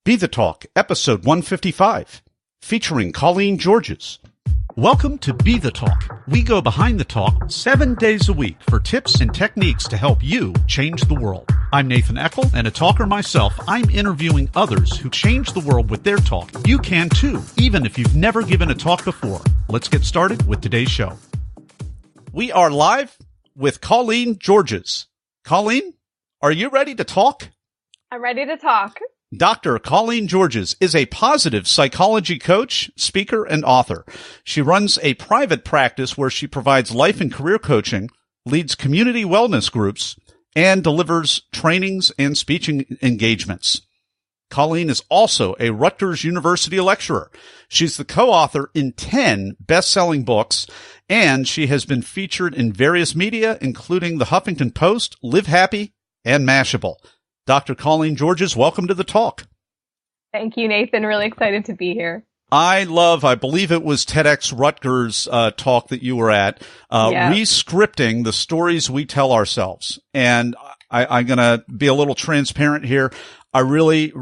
Be the Talk, episode 155, featuring Colleen Georges. Welcome to Be the Talk. We go behind the talk 7 days a week for tips and techniques to help you change the world. I'm Nathan Eckel, and a talker myself, I'm interviewing others who change the world with their talk. You can too, even if you've never given a talk before. Let's get started with today's show. We are live with Colleen Georges. Colleen, are you ready to talk? I'm ready to talk. Dr. Colleen Georges is a positive psychology coach, speaker, and author. She runs a private practice where she provides life and career coaching, leads community wellness groups, and delivers trainings and speaking engagements. Colleen is also a Rutgers University Lecturer. She's the co-author in 10 best-selling books, and she has been featured in various media, including the Huffington Post, Live Happy, and Mashable. Dr. Colleen Georges, welcome to the talk. Thank you, Nathan. Really excited to be here. I believe it was TEDx Rutgers talk that you were at, Rescripting the Stories We Tell Ourselves. And I'm going to be a little transparent here. I really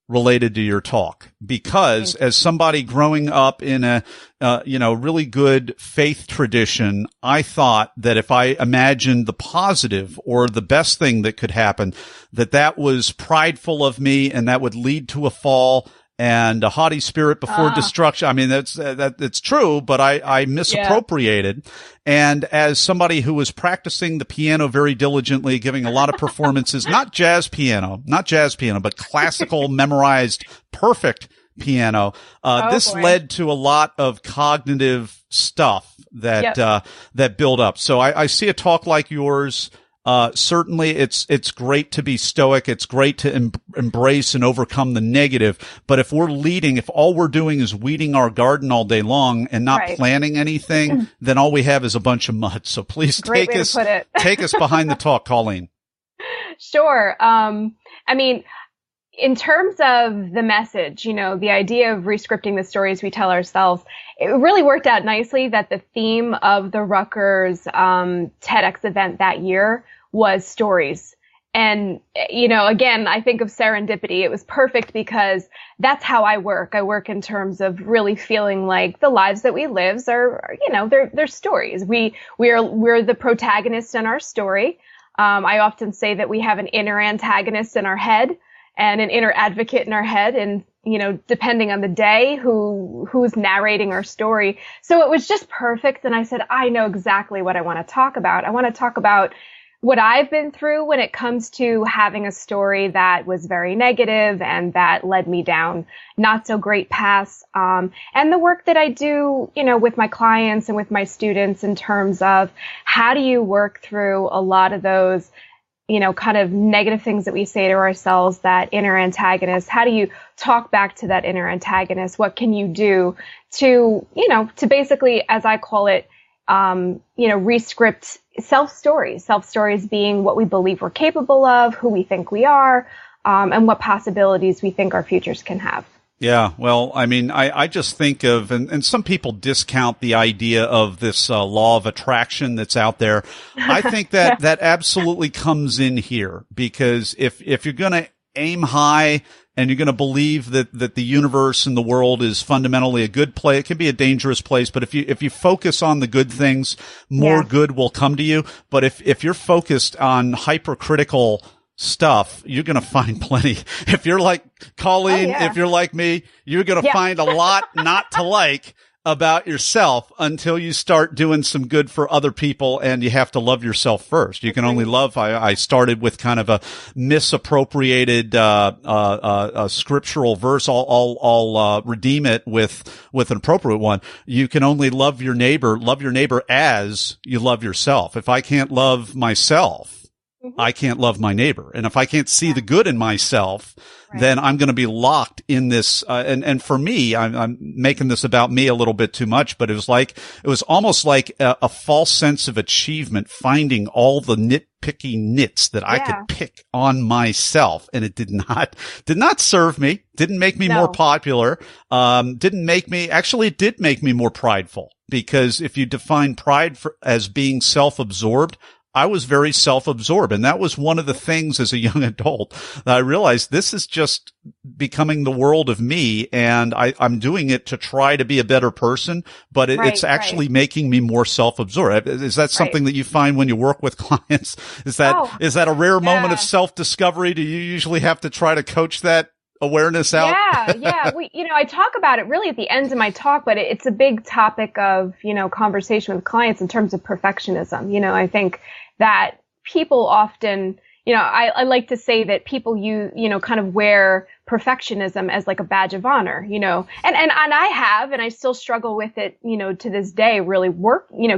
related to your talk because as somebody growing up in a, really good faith tradition, I thought that if I imagined the positive or the best thing that could happen, that was prideful of me and that would lead to a fall and a haughty spirit before destruction. I mean, it's true, but I misappropriated. Yeah. And as somebody who was practicing the piano very diligently, giving a lot of performances, not jazz piano, but classical, memorized, perfect piano, this led to a lot of cognitive stuff that build up. So I see a talk like yours. Certainly it's great to be stoic. It's great to embrace and overcome the negative. But if all we're doing is weeding our garden all day long and not planning anything, then all we have is a bunch of mud. So please take us behind the talk, Colleen. Sure. In terms of the message, the idea of rescripting the stories we tell ourselves, it really worked out nicely that the theme of the Rutgers TEDx event that year was stories. And, again, I think of serendipity. It was perfect because that's how I work. I work in terms of really feeling like the lives that we live are, they're stories. We're the protagonists in our story. I often say that we have an inner antagonist in our head and an inner advocate in our head. And, depending on the day, who's narrating our story. So it was just perfect. And I said, I know exactly what I want to talk about. I want to talk about what I've been through when it comes to having a story that was very negative and that led me down not so great paths. And the work that I do, with my clients and with my students in terms of how do you work through a lot of those kind of negative things that we say to ourselves, that inner antagonist. How do you talk back to that inner antagonist? What can you do to basically, as I call it, rescript self-stories being what we believe we're capable of, who we think we are, and what possibilities we think our futures can have. Yeah, well, I just think of, and some people discount the idea of this law of attraction that's out there. I think that that absolutely comes in here because if you're going to aim high and you're going to believe that the universe and the world is fundamentally a good place, it can be a dangerous place, but if you focus on the good things, more good will come to you. But if you're focused on hypercritical stuff, you're going to find plenty. If you're like Colleen, if you're like me, you're going to find a lot not to like about yourself until you start doing some good for other people, and you have to love yourself first. You can only love. I started with kind of a misappropriated scriptural verse. I'll redeem it with an appropriate one. You can only love your neighbor as you love yourself. If I can't love myself, I can't love my neighbor. And if I can't see the good in myself, then I'm going to be locked in this. And for me, I'm making this about me a little bit too much, but it was almost like a false sense of achievement, finding all the nitpicky nits that I could pick on myself. And it did not serve me, didn't make me more popular, it did make me more prideful, because if you define pride as being self-absorbed, I was very self-absorbed. And that was one of the things as a young adult that I realized this is just becoming the world of me. And I'm doing it to try to be a better person, but it's actually making me more self-absorbed. Is that something that you find when you work with clients? Is that a rare moment of self-discovery? Do you usually have to try to coach that awareness out? Yeah. I talk about it really at the end of my talk, but it's a big topic of, conversation with clients in terms of perfectionism. I think that people often, I like to say that people kind of wear perfectionism as like a badge of honor, and I have, and I still struggle with it, to this day, really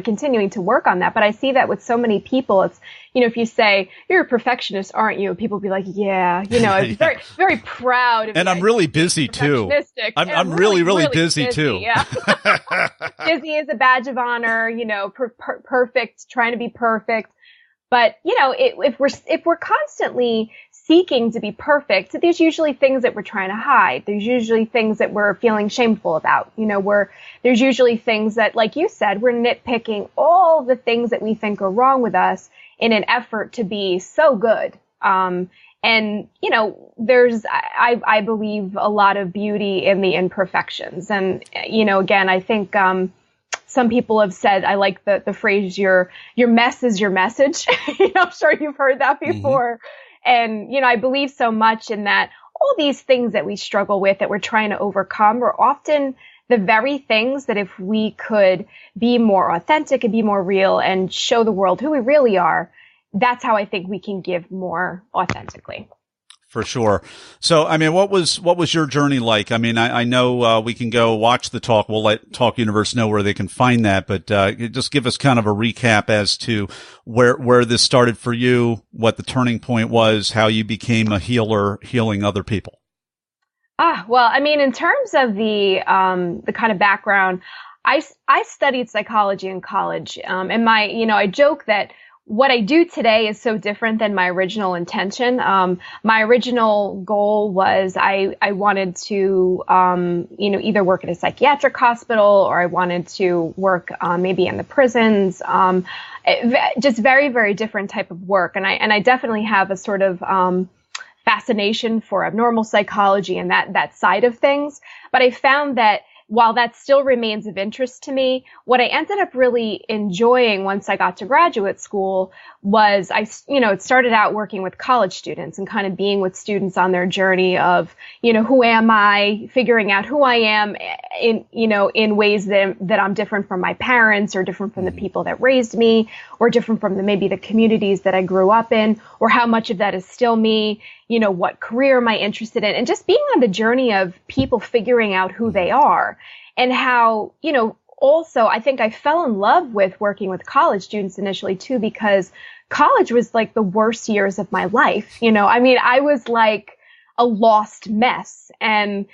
continuing to work on that. But I see that with so many people. It's, if you say you're a perfectionist, aren't you? People be like, yeah, it's very, very proud of and I'm really busy too. I'm really busy too. Yeah. Busy is a badge of honor, perfect, trying to be perfect. But, if we're constantly seeking to be perfect, there's usually things that we're trying to hide. There's usually things that we're feeling shameful about. There's usually things that, like you said, we're nitpicking all the things that we think are wrong with us in an effort to be so good. There's, I believe, a lot of beauty in the imperfections. And, again, I think, some people have said, I like the phrase, your mess is your message. I'm sure you've heard that before. Mm-hmm. And, I believe so much in that all these things that we struggle with, that we're trying to overcome, are often the very things that if we could be more authentic and be more real and show the world who we really are, that's how I think we can give more authentically. For sure. So, I mean, what was your journey like? I mean, I know, we can go watch the talk. We'll let Talk Universe know where they can find that, but, just give us kind of a recap as to where this started for you, what the turning point was, how you became a healer, healing other people. Well, I mean, in terms of the kind of background, I studied psychology in college. And I joke that what I do today is so different than my original intention. My original goal was I wanted to, either work at a psychiatric hospital, or I wanted to work, maybe in the prisons. Just very, very different type of work. And I definitely have a sort of, fascination for abnormal psychology and that side of things. But I found that while that still remains of interest to me, what I ended up really enjoying once I got to graduate school was it started out working with college students and kind of being with students on their journey of, who am I, figuring out who I am in ways that I'm different from my parents, or different from the people that raised me, or different from maybe the communities that I grew up in, or how much of that is still me, what career am I interested in, and just being on the journey of people figuring out who they are. And how, also I think I fell in love with working with college students initially too, because college was like the worst years of my life. I mean, I was like a lost mess, and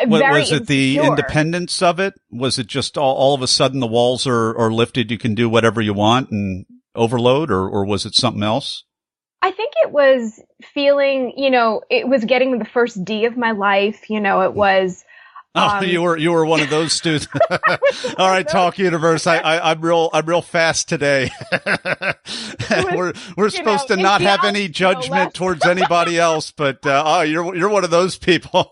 very was it the independence of it? Was it just all of a sudden the walls are lifted, you can do whatever you want and overload, or was it something else? I think it was feeling, it was getting the first D of my life. It was. You were one of those students. All right, Talk Universe. I'm real fast today. We're supposed to not have any judgment towarst anybody else, but you're one of those people.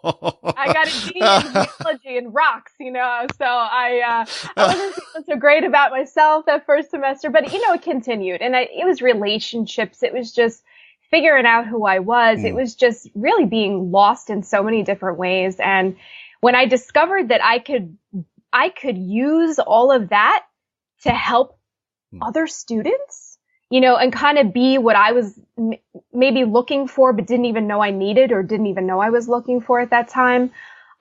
I got a D in biology and rocks, so I wasn't feeling so great about myself that first semester, but it continued, and it was relationships. It was just figuring out who I was. It was just really being lost in so many different ways. And when I discovered that I could use all of that to help other students, and kind of be what I was maybe looking for, but didn't even know I needed, or didn't even know I was looking for at that time.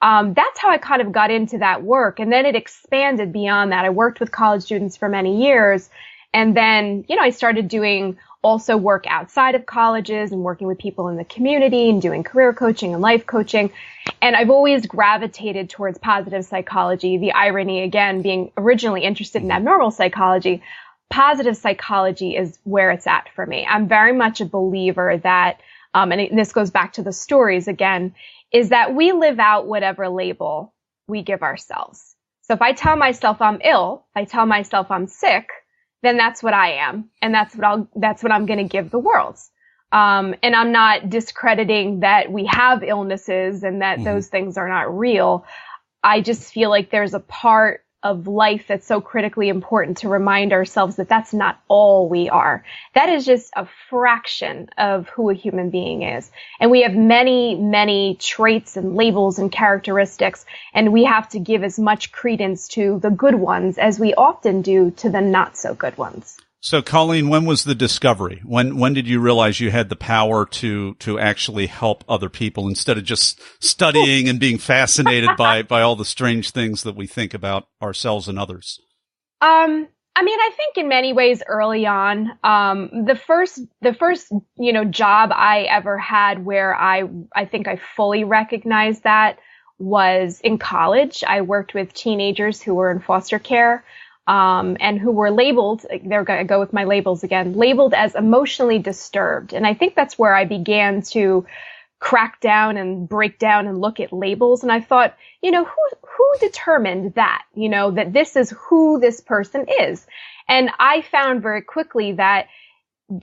That's how I kind of got into that work. And then it expanded beyond that. I worked with college students for many years. And then, I started doing also work outside of colleges and working with people in the community and doing career coaching and life coaching. And I've always gravitated towards positive psychology. The irony, again, being originally interested in abnormal psychology, positive psychology is where it's at for me. I'm very much a believer that, and this goes back to the stories again, is that we live out whatever label we give ourselves. So if I tell myself I'm ill, if I tell myself I'm sick, then that's what I am. And that's what I'm going to give the world. And I'm not discrediting that we have illnesses and that those things are not real. I just feel like there's a part of life that's so critically important to remind ourselves that that's not all we are. That is just a fraction of who a human being is. And we have many, many traits and labels and characteristics, and we have to give as much credence to the good ones as we often do to the not so good ones. So, Colleen, when was the discovery? When did you realize you had the power to actually help other people instead of just studying and being fascinated by all the strange things that we think about ourselves and others? I mean, I think in many ways early on, the first, job I ever had where I think I fully recognized that was in college. I worked with teenagers who were in foster care. And who were labeled, they're going to go with my labels again, labeled as emotionally disturbed. And I think that's where I began to crack down and break down and look at labels. And I thought, who determined that, that this is who this person is? And I found very quickly that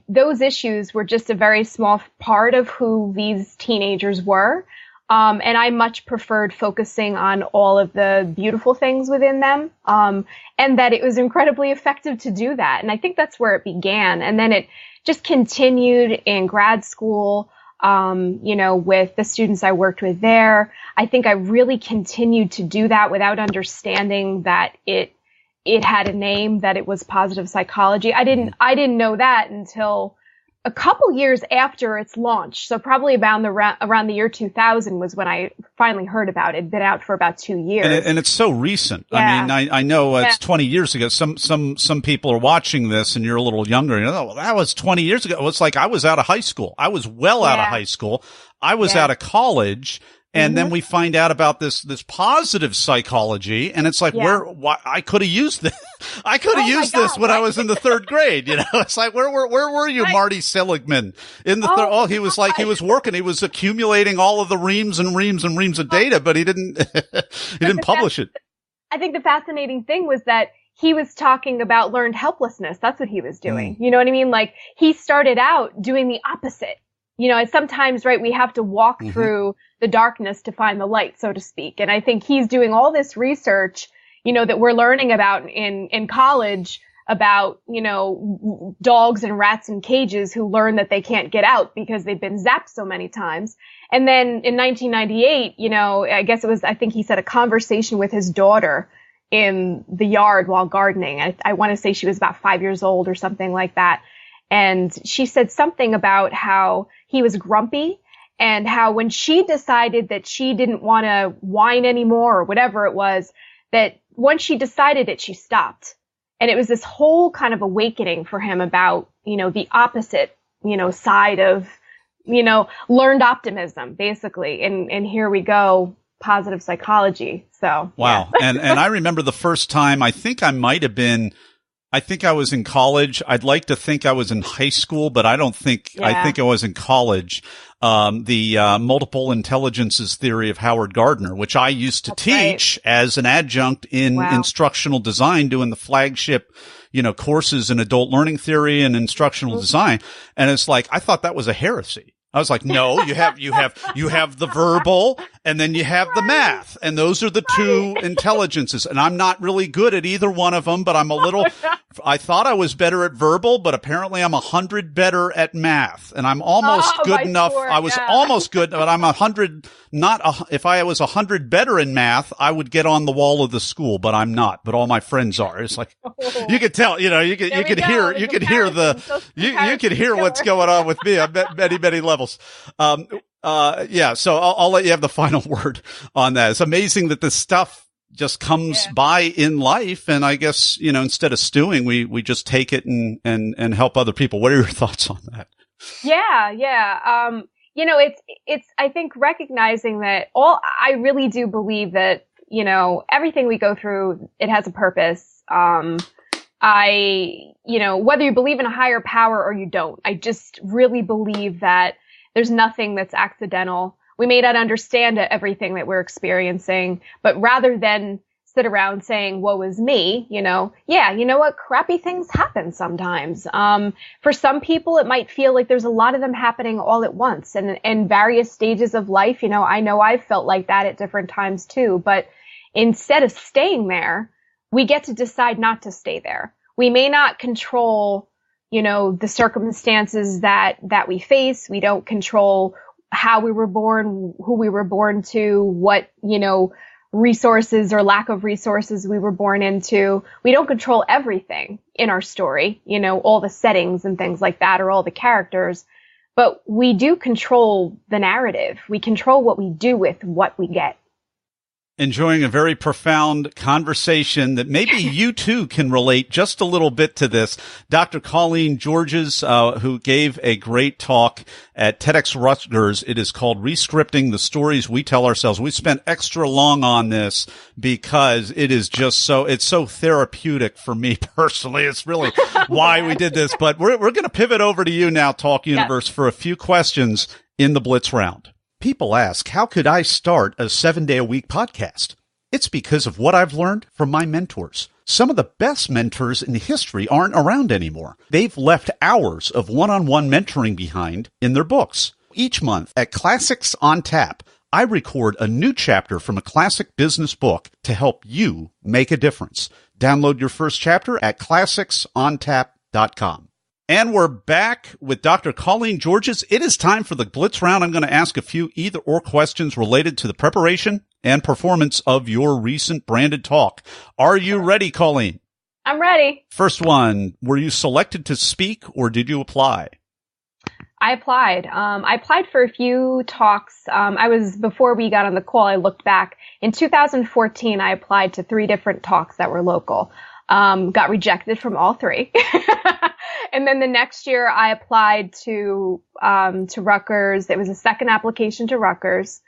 those issues were just a very small part of who these teenagers were. And I much preferred focusing on all of the beautiful things within them, and that it was incredibly effective to do that. And I think that's where it began. And then it just continued in grad school, with the students I worked with there. I think I really continued to do that without understanding that it had a name, that it was positive psychology. I didn't know that until a couple years after its launch. So probably around the year 2000 was when I finally heard about it. It'd been out for about 2 years. And it's so recent. Yeah. I mean, I know it's 20 years ago. Some people are watching this and you're a little younger. Well, that was 20 years ago. It's like I was out of high school. I was out of high school. I was out of college. And then we find out about this positive psychology, and it's like, why I could have used this. I could have used this when I was in the third grade. It's like, where were you, Marty Seligman in the third? He was he was working. He was accumulating all of the reams and reams and reams of data, but he didn't publish it. I think the fascinating thing was that he was talking about learned helplessness. That's what he was doing. You know what I mean? Like, he started out doing the opposite. And sometimes, right, we have to walk through the darkness to find the light, so to speak. And I think he's doing all this research, that we're learning about in college about, dogs and rats in cages who learn that they can't get out because they've been zapped so many times. And then in 1998, I think he said a conversation with his daughter in the yard while gardening. I want to say she was about 5 years old or something like that. And she said something about how he was grumpy and how when she decided that she didn't want to whine anymore or whatever it was, that once she decided it, she stopped. And it was this whole kind of awakening for him about, the opposite, side of, learned optimism, basically. And here we go, positive psychology. So. Wow. Yeah. And I remember the first time, I think I was in college. I'd like to think I was in high school, but I don't think, I think I was in college. The multiple intelligences theory of Howard Gardner, which I used to teach as an adjunct in instructional design, doing the flagship, courses in adult learning theory and instructional design. And it's like, I thought that was a heresy. I was like, no, you have the verbal and then you have the math, and those are the two intelligences. And I'm not really good at either one of them, but I thought I was better at verbal, but apparently I'm 100 better at math, and I'm almost good enough. I was almost good, but I'm 100, if I was 100 better in math, I would get on the wall of the school, but I'm not, but all my friends are. It's like, you could tell, you could hear what's going on with me. I'm at many, many levels. So I'll let you have the final word on that. It's amazing that this stuff just comes by in life. And I guess, instead of stewing, we just take it and help other people. What are your thoughts on that? Yeah. It's, I think, recognizing that I really do believe that, everything we go through, it has a purpose. Whether you believe in a higher power or you don't, I just really believe that there's nothing that's accidental. We may not understand everything that we're experiencing, but rather than sit around saying, woe is me, yeah, you know what? Crappy things happen sometimes. For some people, it might feel like there's a lot of them happening all at once and in various stages of life. I know I've felt like that at different times too, but instead of staying there, we get to decide not to stay there. We may not control, the circumstances that we face. We don't control how we were born, who we were born to, what, resources or lack of resources we were born into. We don't control everything in our story, all the settings and things like that, or all the characters, but we do control the narrative. We control what we do with what we get. Enjoying a very profound conversation that maybe you too can relate just a little bit to this. Dr. Colleen Georges, who gave a great talk at TEDx Rutgers. It is called Rescripting the Stories We Tell Ourselves. We spent extra long on this because it is just it's so therapeutic for me personally. It's really why we did this, but we're going to pivot over to you now, Talk Universe, for a few questions in the Blitz round. People ask, how could I start a 7-day-a-week podcast? It's because of what I've learned from my mentors. Some of the best mentors in history aren't around anymore. They've left hours of one-on-one mentoring behind in their books. Each month at Classics on Tap, I record a new chapter from a classic business book to help you make a difference. Download your first chapter at classicsontap.com. And we're back with Dr. Colleen Georges. It is time for the Blitz round. I'm going to ask a few either or questions related to the preparation and performance of your recent branded talk. Are you ready, Colleen? I'm ready. First one, were you selected to speak or did you apply? I applied. I applied for a few talks. Before we got on the call, I looked back. In 2014, I applied to 3 different talks that were local. Got rejected from all 3. And then the next year I applied to Rutgers. It was a second application to Rutgers.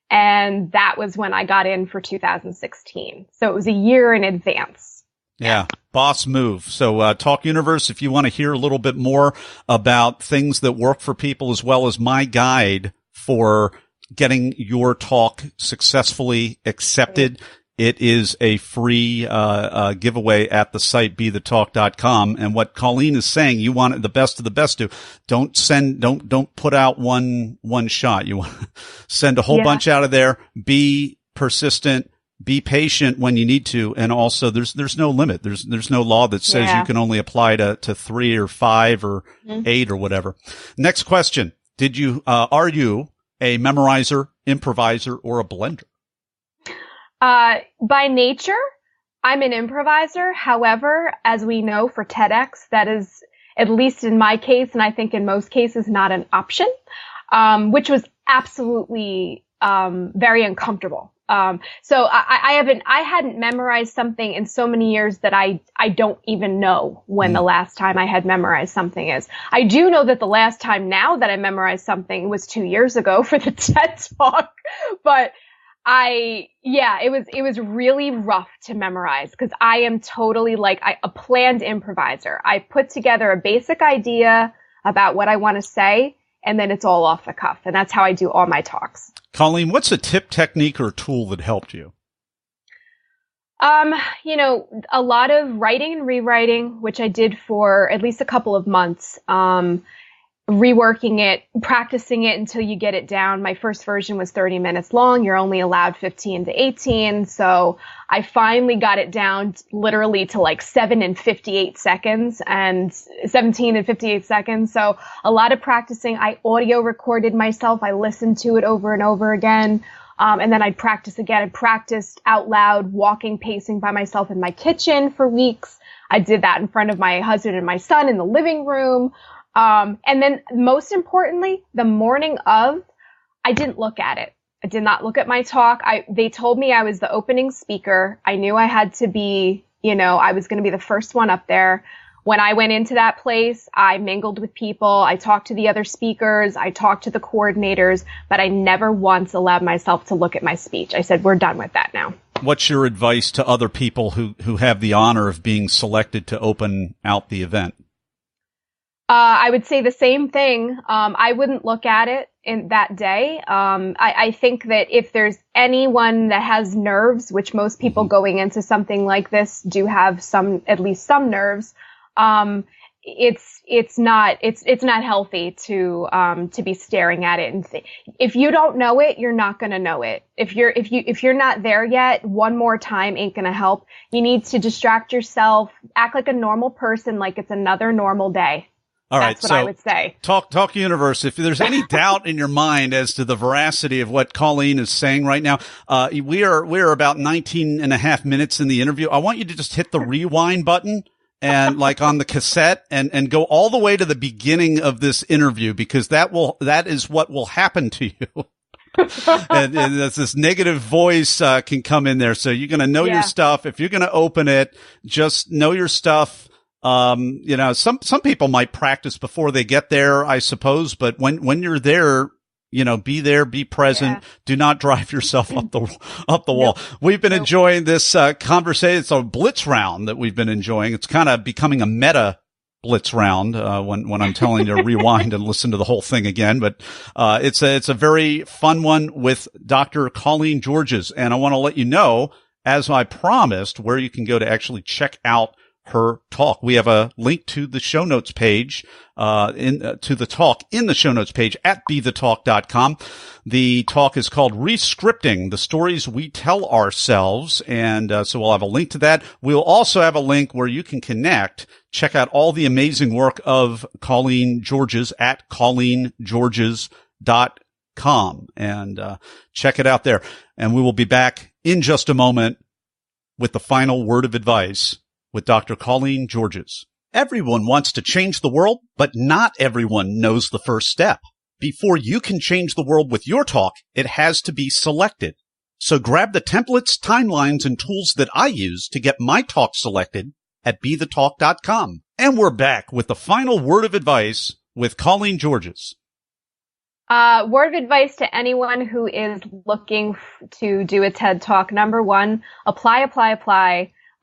And that was when I got in for 2016. So it was a year in advance. Yeah. Boss move. So, Talk Universe, if you want to hear a little bit more about things that work for people, as well as my guide for getting your talk successfully accepted, it is a free giveaway at the site BeTheTalk.com. And what Colleen is saying, you want the best of the best to don't put out one shot. You want to send a whole bunch out of there. Be persistent. Be patient when you need to. And also there's no limit. There's no law that says you can only apply to 3 or 5 or 8 or whatever. Next question. Are you a memorizer, improviser, or a blender? By nature, I'm an improviser. However, as we know for TEDx, that is, at least in my case, and I think in most cases, not an option, which was absolutely, very uncomfortable. So I hadn't memorized something in so many years that I don't even know when the last time I had memorized something is. I do know that the last time now that I memorized something was 2 years ago for the TED Talk, but it was really rough to memorize because I am totally a planned improviser. I put together a basic idea about what I want to say, and then it's all off the cuff. And that's how I do all my talks. Colleen, what's a tip, technique, or tool that helped you? A lot of writing and rewriting, which I did for at least a couple of months. Reworking it, practicing it until you get it down. My first version was 30 minutes long. You're only allowed 15 to 18. So I finally got it down literally to 7 and 58 seconds and 17 and 58 seconds. So a lot of practicing. I audio recorded myself. I listened to it over and over again. And then I'd practice again. I practiced out loud, walking, pacing by myself in my kitchen for weeks. I did that in front of my husband and my son in the living room. And then most importantly, the morning of, I didn't look at it. I did not look at my talk. They told me I was the opening speaker. I knew I had to be, I was going to be the first one up there. When I went into that place, I mingled with people. I talked to the other speakers. I talked to the coordinators, but I never once allowed myself to look at my speech. I said, we're done with that now. What's your advice to other people who have the honor of being selected to open out the event? I would say the same thing. I wouldn't look at it in that day. I think that if there's anyone that has nerves, which most people going into something like this do have at least some nerves, it's not healthy to be staring at it and if you don't know it, you're not going to know it. If you're not there yet, one more time ain't going to help. You need to distract yourself, act like a normal person, like it's another normal day. All right. That's what I would say. Talk Universe. If there's any doubt in your mind as to the veracity of what Colleen is saying right now, we are about 19 and a half minutes in the interview. I want you to just hit the rewind button and like on the cassette and go all the way to the beginning of this interview, because that is what will happen to you. and this negative voice, can come in there. So you're going to know your stuff. If you're going to open it, just know your stuff. Some people might practice before they get there, I suppose, but when you're there, be there, be present. Yeah. Do not drive yourself up the wall. Nope. We've been enjoying this, conversation. It's a blitz round that we've been enjoying. It's kind of becoming a meta blitz round, when I'm telling you to rewind and listen to the whole thing again. But, it's a very fun one with Dr. Colleen Georges. And I want to let you know, as I promised, where you can go to actually check out her talk. We have a link to the show notes page, to the talk in the show notes page at BeTheTalk.com. The talk is called Rescripting the Stories We Tell Ourselves. And, so we'll have a link to that. We'll also have a link where you can check out all the amazing work of Colleen Georges at ColleenGeorges.com and, check it out there. And we will be back in just a moment with the final word of advice with Dr. Colleen Georges. Everyone wants to change the world, but not everyone knows the first step. Before you can change the world with your talk, it has to be selected. So grab the templates, timelines, and tools that I use to get my talk selected at BeTheTalk.com. And we're back with the final word of advice with Colleen Georges. Word of advice to anyone who is looking to do a TED Talk. Number one, apply.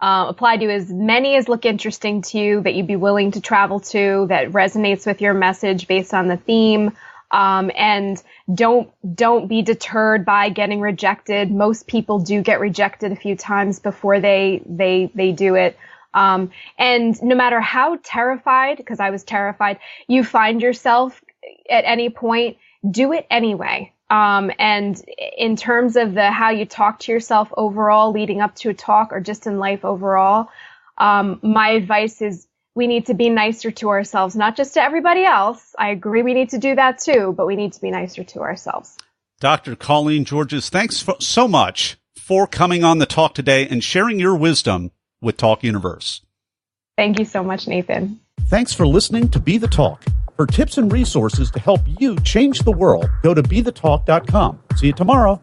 Apply to as many as look interesting to you, that you'd be willing to travel to, that resonates with your message based on the theme. And don't be deterred by getting rejected. Most people do get rejected a few times before they do it. And no matter how terrified, because I was terrified, you find yourself at any point, do it anyway. And in terms of how you talk to yourself overall leading up to a talk or just in life overall, my advice is we need to be nicer to ourselves, not just to everybody else. I agree we need to do that too, but we need to be nicer to ourselves. Dr. Colleen Georges, thanks so much for coming on the talk today and sharing your wisdom with Talk Universe. Thank you so much, Nathan. Thanks for listening to Be the Talk. For tips and resources to help you change the world, go to BeTheTalk.com. See you tomorrow.